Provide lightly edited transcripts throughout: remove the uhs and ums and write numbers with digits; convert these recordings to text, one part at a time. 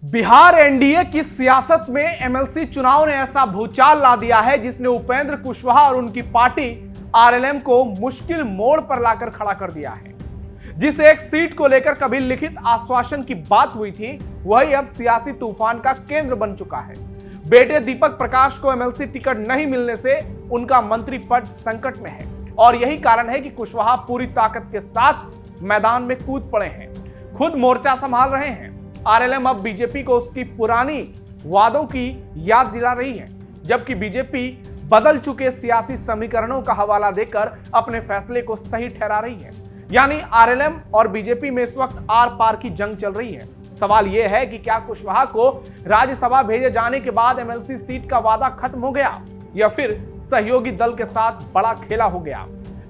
Bihar NDA की सियासत में एमएलसी चुनाव ने ऐसा भूचाल ला दिया है जिसने उपेंद्र कुशवाहा और उनकी पार्टी आरएलएम को मुश्किल मोड़ पर लाकर खड़ा कर दिया है। जिस एक सीट को लेकर कभी लिखित आश्वासन की बात हुई थी, वही अब सियासी तूफान का केंद्र बन चुका है। बेटे दीपक प्रकाश को एमएलसी टिकट नहीं मिलने से उनका मंत्री पद संकट में है और यही कारण है कि कुशवाहा पूरी ताकत के साथ मैदान में कूद पड़े हैं, खुद मोर्चा संभाल रहे हैं। आरएलएम अब बीजेपी को उसकी पुरानी वादों की याद दिला रही है, जबकि बीजेपी बदल चुके सियासी समीकरणों का हवाला देकर अपने फैसले को सही ठहरा रही है। यानी आरएलएम और बीजेपी में इस वक्त आर पार की जंग चल रही है। सवाल यह है कि क्या कुशवाहा को राज्यसभा भेजे जाने के बाद एमएलसी सीट का वादा खत्म हो गया या फिर सहयोगी दल के साथ बड़ा खेला हो गया।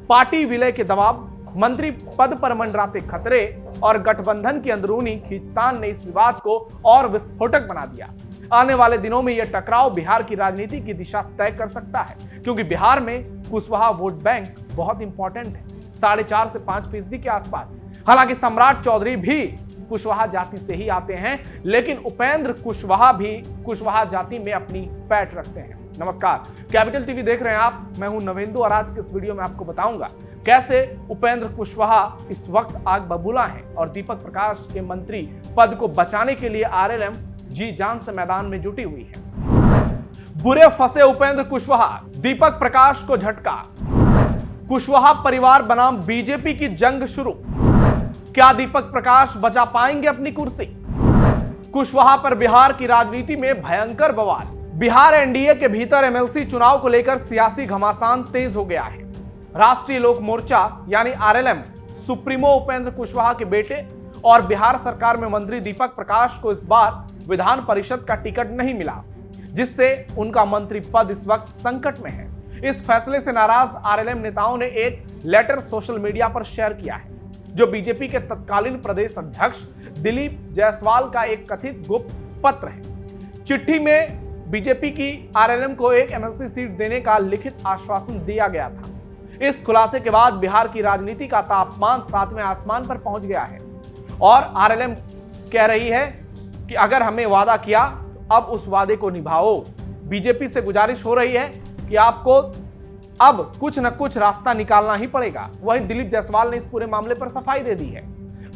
पार्टी विलय के दबाव, मंत्री पद पर मंडराते खतरे और गठबंधन की अंदरूनी खींचतान ने इस विवाद को और विस्फोटक बना दिया। आने वाले दिनों में यह टकराव बिहार की राजनीति की दिशा तय कर सकता है, क्योंकि बिहार में कुशवाहा वोट बैंक बहुत इंपॉर्टेंट है, 4.5 से 5% के आसपास। हालांकि सम्राट चौधरी भी कुशवाहा जाति से ही आते हैं, लेकिन उपेंद्र कुशवाहा भी कुशवाहा जाति में अपनी पैठ रखते हैं। नमस्कार, कैपिटल टीवी देख रहे हैं आप, मैं हूं नवेंदु और आज के इस वीडियो में आपको बताऊंगा कैसे उपेंद्र कुशवाहा इस वक्त आग बबूला हैं और दीपक प्रकाश के मंत्री पद को बचाने के लिए आरएलएम जी जान से मैदान में जुटी हुई है। बुरे फंसे उपेंद्र कुशवाहा, दीपक प्रकाश को झटका। कुशवाहा परिवार बनाम बीजेपी की जंग शुरू। क्या दीपक प्रकाश बचा पाएंगे अपनी कुर्सी? कुशवाहा पर बिहार की राजनीति में भयंकर बवाल। बिहार एनडीए के भीतर एमएलसी चुनाव को लेकर सियासी घमासान तेज हो गया है। राष्ट्रीय लोक मोर्चा यानी आरएलएम सुप्रीमो उपेंद्र कुशवाहा के बेटे और बिहार सरकार में मंत्री दीपक प्रकाश को इस बार विधान परिषद का टिकट नहीं मिला, जिससे उनका मंत्री पद इस वक्त संकट में है। इस फैसले से नाराज आरएलएम नेताओं ने एक लेटर सोशल मीडिया पर शेयर किया है, जो बीजेपी के तत्कालीन प्रदेश अध्यक्ष दिलीप जायसवाल का एक कथित गुप्त पत्र है। चिट्ठी में बीजेपी की आरएलएम को एक एमएलसी सीट देने का लिखित आश्वासन दिया गया था। इस खुलासे के बाद बिहार की राजनीति का तापमान 7वें आसमान पर पहुंच गया है और आरएलएम कह रही है कि अगर हमें वादा किया अब उस वादे को निभाओ। बीजेपी से गुजारिश हो रही है कि आपको अब कुछ न कुछ रास्ता निकालना ही पड़ेगा। वहीं दिलीप जायसवाल ने इस पूरे मामले पर सफाई दे दी है।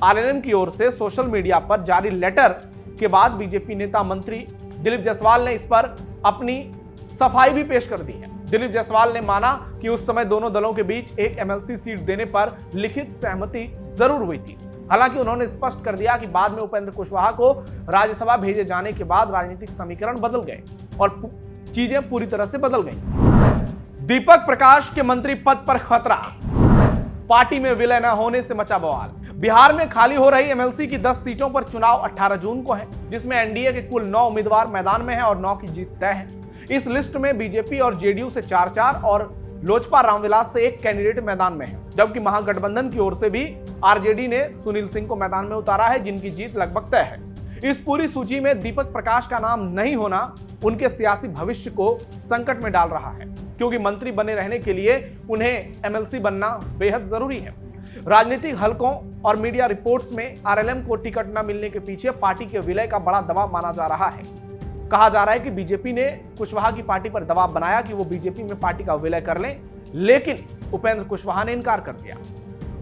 आरएलएम की ओर से सोशल मीडिया पर जारी लेटर के बाद बीजेपी नेता मंत्री दिलीप जायसवाल ने इस पर अपनी सफाई भी पेश कर दी है। दिलीप जायसवाल ने माना कि उस समय दोनों दलों के बीच एक एमएलसी सीट देने पर लिखित सहमति जरूर हुई थी। हालांकि उन्होंने स्पष्ट कर दिया कि बाद में उपेंद्र कुशवाहा को राज्यसभा भेजे जाने के बाद राजनीतिक समीकरण बदल गए और चीजें पूरी तरह से बदल गई। दीपक प्रकाश के मंत्री पद पर खतरा, पार्टी में विलय न होने से मचा बवाल। बिहार में खाली हो रही एमएलसी की 10 सीटों पर चुनाव 18 जून को है, जिसमें एनडीए के कुल 9 उम्मीदवार मैदान में हैं और 9 की जीत तय है। इस लिस्ट में बीजेपी और जेडीयू से 4-4 और लोजपा रामविलास से एक कैंडिडेट मैदान में है, जबकि महागठबंधन की ओर से भी आरजेडी ने सुनील सिंह को मैदान में उतारा है, जिनकी जीत लगभग तय है। इस पूरी सूची में दीपक प्रकाश का नाम नहीं होना उनके सियासी भविष्य को संकट में डाल रहा है, क्योंकि मंत्री बने रहने के लिए उन्हें एमएलसी बनना बेहद जरूरी है। राजनीतिक हलकों और मीडिया रिपोर्ट्स में आरएलएम को टिकट न मिलने के पीछे पार्टी के विलय का बड़ा दबाव माना जा रहा है। कहा जा रहा है कि बीजेपी ने कुशवाहा की पार्टी पर दबाव बनाया कि वो बीजेपी में पार्टी का विलय कर लें, लेकिन उपेंद्र कुशवाहा ने इनकार कर दिया।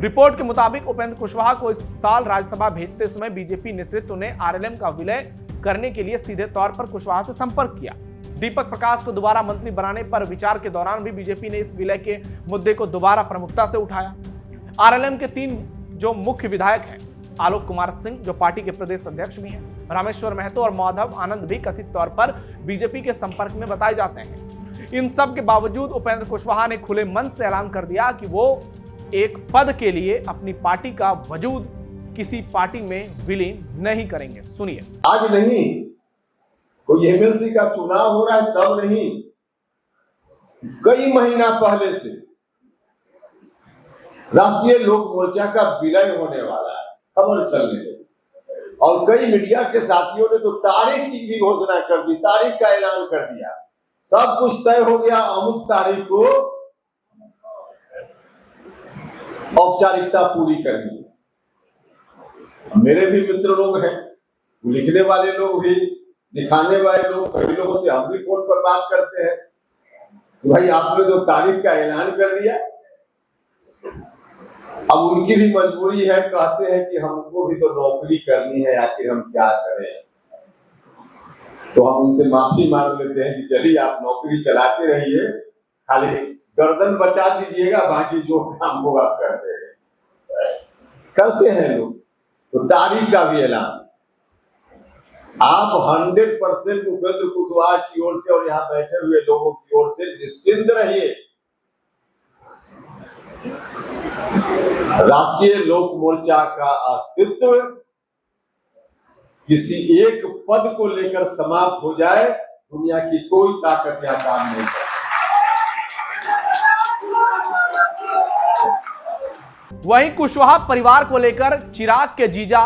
रिपोर्ट के मुताबिक उपेंद्र कुशवाहा को इस साल राज्यसभा भेजते समय बीजेपी नेतृत्व ने आरएलएम का विलय करने के लिए सीधे तौर पर कुशवाहा से संपर्क किया। दीपक प्रकाश को दोबारा मंत्री बनाने पर विचार के दौरान भी बीजेपी ने इस विलय के मुद्दे को दोबारा प्रमुखता से उठाया। आरएलएम के 3 जो मुख्य विधायक हैं, आलोक कुमार सिंह जो पार्टी के प्रदेश अध्यक्ष भी हैं, रामेश्वर महतो और माधव आनंद भी कथित तौर पर बीजेपी के संपर्क में बताए जाते हैं। इन सब के बावजूद उपेंद्र कुशवाहा ने खुले मन से ऐलान कर दिया कि वो एक पद के लिए अपनी पार्टी का वजूद किसी पार्टी में विलीन नहीं करेंगे। सुनिए। आज नहीं, कोई एमएलसी का चुनाव हो रहा है तब नहीं, कई महीना पहले से राष्ट्रीय लोक मोर्चा का विलय होने वाला है, खबर चलने लगी और कई मीडिया के साथियों ने तो तारीख की भी घोषणा कर दी, तारीख का ऐलान कर दिया। सब कुछ तय हो गया, अमुक तारीख को औपचारिकता पूरी करनी। मेरे भी मित्र लोग हैं लिखने वाले लोग भी, दिखाने वाले लोग, कई लोगों से हम भी फोन पर बात करते हैं कि भाई आपने तो तारीख का ऐलान कर दिया। अब उनकी भी मजबूरी है, कहते हैं कि हमको भी तो नौकरी करनी है, आखिर हम क्या करें। तो हम उनसे माफी मांग लेते हैं कि चलिए आप नौकरी चलाते रहिए, खाली गर्दन बचा दीजिएगा, बाकी जो काम होगा करते हैं लोग। तो तारीख का भी ऐलान आप 100% उपेंद्र कुशवाहा की ओर से और यहाँ बैठे हुए लोगों की ओर से निश्चिंत रहिए। राष्ट्रीय लोक मोर्चा का अस्तित्व किसी एक पद को लेकर समाप्त हो जाए, दुनिया की कोई ताकत यहां काम नहीं कर। वहीं कुशवाहा परिवार को लेकर चिराग के जीजा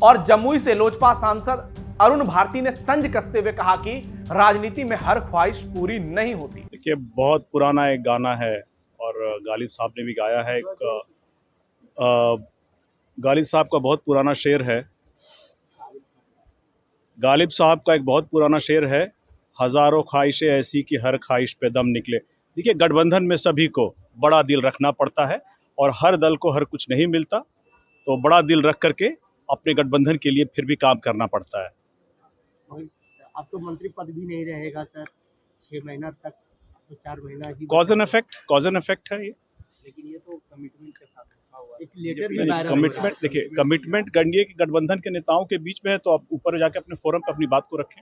और जमुई से लोजपा सांसद अरुण भारती ने तंज कसते हुए कहा कि राजनीति में हर ख्वाहिश पूरी नहीं होती। देखिए, बहुत पुराना एक गाना है और गालिब साहब ने भी गाया है। गालिब साहब का बहुत पुराना शेर है। गालिब साहब का एक बहुत पुराना शेर है, हजारों ख्वाहिशें ऐसी कि हर ख्वाहिश पे दम निकले। देखिए, गठबंधन में सभी को बड़ा दिल रखना पड़ता है और हर दल को हर कुछ नहीं मिलता, तो बड़ा दिल रख करके अपने गठबंधन के लिए फिर भी काम करना पड़ता है। अब तो मंत्री पद भी नहीं रहेगा सर, 6 महीना तक, तो 4 महीना ही। कॉज एंड इफेक्ट है ये। लेकिन ये तो कमिटमेंट के साथ हुआ, एक लेटर भी वायरल हुआ। कमिटमेंट, देखिए कमिटमेंट गणिए कि गठबंधन के नेताओं के बीच में है, तो आप ऊपर जाके अपने फोरम पे अपनी बात को रखें।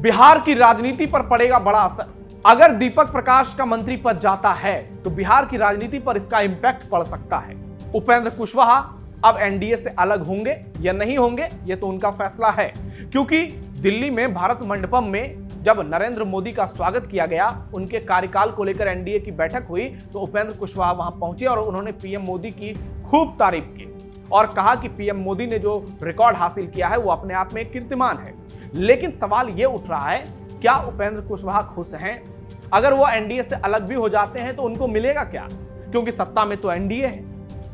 बिहार की राजनीति पर पड़ेगा बड़ा असर। अगर दीपक प्रकाश का मंत्री पद जाता है तो बिहार की राजनीति पर इसका इंपैक्ट पड़ सकता है। उपेंद्र कुशवाहा अब एनडीए से अलग होंगे या नहीं होंगे, यह तो उनका फैसला है, क्योंकि दिल्ली में भारत मंडपम में जब नरेंद्र मोदी का स्वागत किया गया, उनके कार्यकाल को लेकर एनडीए की बैठक हुई, तो उपेंद्र कुशवाहा वहां पहुंचे और उन्होंने पीएम मोदी की खूब तारीफ की और कहा कि पीएम मोदी ने जो रिकॉर्ड हासिल किया है वो अपने आप में कीर्तिमान है। लेकिन सवाल ये उठ रहा है, क्या उपेंद्र कुशवाहा खुश हैं? अगर वो एनडीए से अलग भी हो जाते हैं तो उनको मिलेगा क्या? क्योंकि सत्ता में तो एनडीए है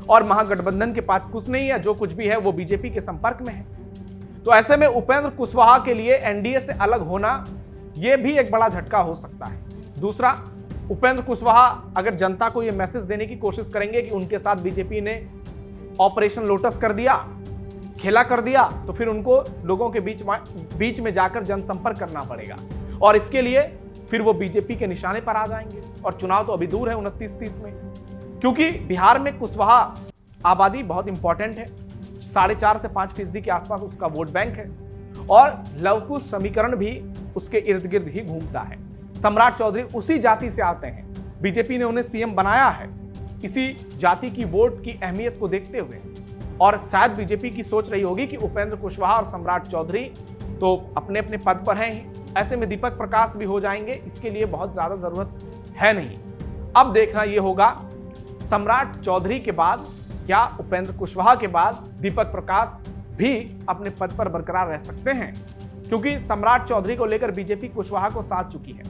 और महागठबंधन के पास कुछ नहीं है, जो कुछ भी है वो बीजेपी के संपर्क में है। तो ऐसे में उपेंद्र कुशवाहा के लिए एनडीए से अलग होना यह भी एक बड़ा झटका हो सकता है। दूसरा, उपेंद्र कुशवाहा अगर जनता को यह मैसेज देने की कोशिश करेंगे कि उनके साथ बीजेपी ने ऑपरेशन लोटस कर दिया, खेला कर दिया, तो फिर उनको लोगों के बीच में जाकर जनसंपर्क करना पड़ेगा और इसके लिए फिर वो बीजेपी के निशाने पर आ जाएंगे। और चुनाव तो अभी दूर है 29-30 में, क्योंकि बिहार में कुशवाहा आबादी बहुत इंपॉर्टेंट है, 4.5 से 5% के आसपास उसका वोट बैंक है और लवकुश समीकरण भी उसके इर्द गिर्द ही घूमता है। सम्राट चौधरी उसी जाति से आते हैं, बीजेपी ने उन्हें सीएम बनाया है इसी जाति की वोट की अहमियत को देखते हुए। और शायद बीजेपी की सोच रही होगी कि उपेंद्र कुशवाहा और सम्राट चौधरी तो अपने अपने पद पर हैं ही, ऐसे में दीपक प्रकाश भी हो जाएंगे, इसके लिए बहुत ज्यादा जरूरत है नहीं। अब देखना यह होगा सम्राट चौधरी के बाद क्या उपेंद्र कुशवाहा के बाद दीपक प्रकाश भी अपने पद पर बरकरार रह सकते हैं, क्योंकि सम्राट चौधरी को लेकर बीजेपी कुशवाहा को साथ चुकी है।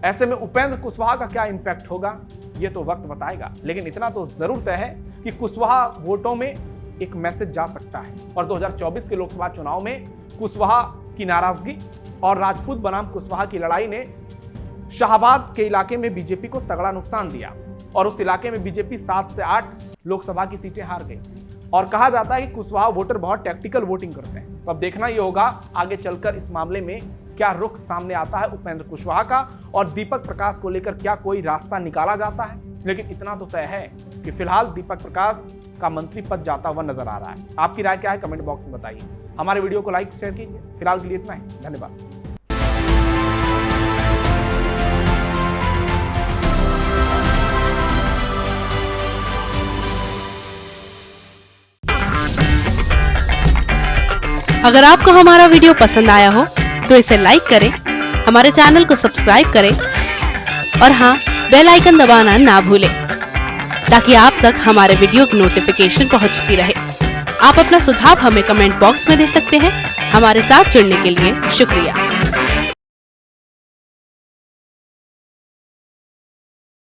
ऐसे में उपेंद्र कुशवाहा का क्या इंपैक्ट होगा ये तो वक्त बताएगा, लेकिन इतना तो जरूर तय है कि कुशवाहा वोटों में एक मैसेज जा सकता है और 2024 के लोकसभा चुनाव में कुशवाहा की नाराजगी और राजपूत बनाम कुशवाहा की लड़ाई ने शाहबाद के इलाके में बीजेपी को तगड़ा नुकसान दिया और उस इलाके में बीजेपी 7 से 8 लोकसभा की सीटें हार गई। और कहा जाता है कि कुशवाहा वोटर बहुत टैक्टिकल वोटिंग करते हैं। तो अब देखना यह होगा आगे चलकर इस मामले में क्या रुख सामने आता है उपेंद्र कुशवाहा का और दीपक प्रकाश को लेकर क्या कोई रास्ता निकाला जाता है। लेकिन इतना तो तय है कि फिलहाल दीपक प्रकाश का मंत्री पद जाता हुआ नजर आ रहा है। आपकी राय क्या है कमेंट बॉक्स में बताइए। हमारे वीडियो को लाइक शेयर कीजिए। फिलहाल के लिए इतना ही, धन्यवाद। अगर आपको हमारा वीडियो पसंद आया हो तो इसे लाइक करें, हमारे चैनल को सब्सक्राइब करें और हाँ, बेल आइकन दबाना ना भूलें ताकि आप तक हमारे वीडियो की नोटिफिकेशन पहुंचती रहे। आप अपना सुझाव हमें कमेंट बॉक्स में दे सकते हैं। हमारे साथ जुड़ने के लिए शुक्रिया।